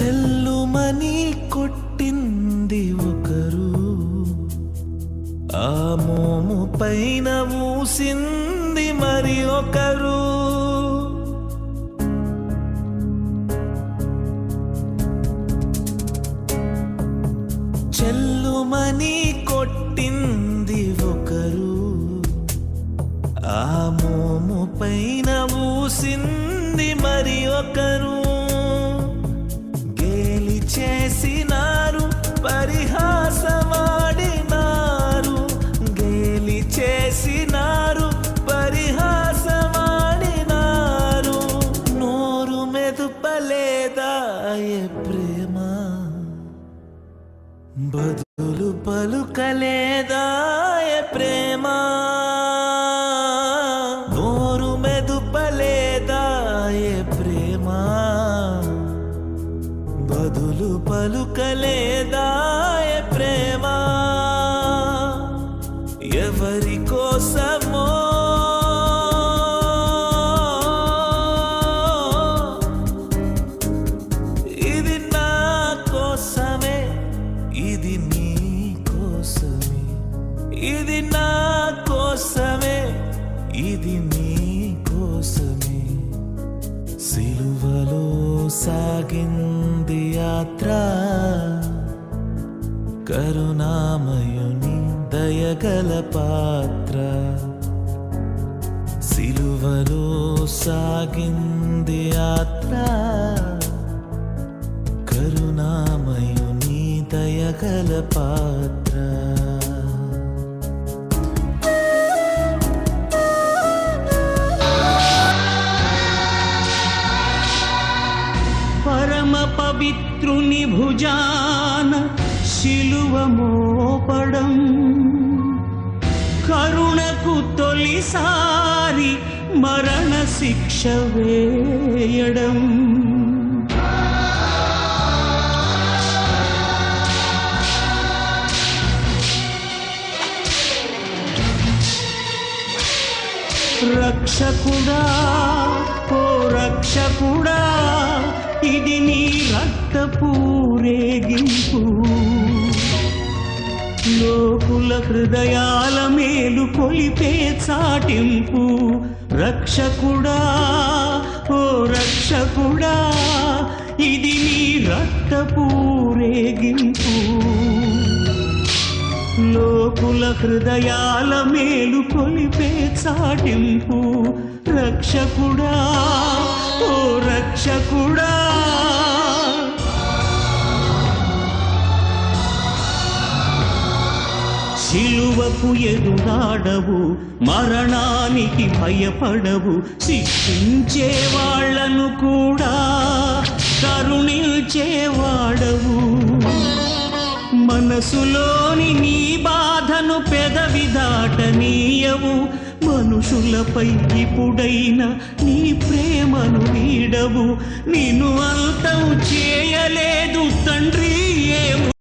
చెల్లుమని కొట్టింది ఒకరు, ఆ మోము పైన మూసింది మరి ఒకరు. చెల్లుమని కొట్టింది ఒకరు, ఆ మోము పైన మూసింది మరి ఒకరు. గేలి చేసినారు, పరిహాసమాడినారు, గేలి చేసినారు, పరిహాసమాడినారు. నోరు మెదుపలేదాయే ప్రేమ, బదులు పలుకలేదాయే ప్రేమ. నోరు మెదుపలేదాయే ప్రేమ, బదులు పలుకలేదాయే ప్రేమ. ఎవరి కోసమో ఇది నా కోసమే, ఇది నీ కోసమే. ఇది నా కోసమే, ఇది నీ కోసమే. సిలువలో సాగింది యాత్ర, కరుణామయుని దయగల పాత్ర. సిలువలో సాగింది యాత్ర, కరుణామయుని దయగల పాత్ర. పరమ పవిత్రుని భుజాన శిలువ మోపడం, కరుణకు తొలిసారి మరణ శిక్ష వేయడం. రక్షకుడా, ఓ రక్షకుడా, ఇది నీ రక్తపూరేగింపు. లోకుల హృదయాల మేలు కొలిపే చాటింపు. రక్షకుడా, ఓ రక్షకుడా, ఇది నీ రక్తపూరేగింపు. లోకుల హృదయాల మేలు కొలిపే చాటింపు. రక్షకుడా, ఓ రక్షకుడా. శిలువకు ఎదురాడవు, మరణానికి భయపడవు, శిక్షించే వాళ్లను కూడా కరుణించేవాడవు. మనసులోని నీ బాధను పెదవి దాటనీయవు. మనుషులపై ఇప్పుడైనా నీ ప్రేమను వీడవు. నిన్ను అంతం చేయలేదు తండ్రి.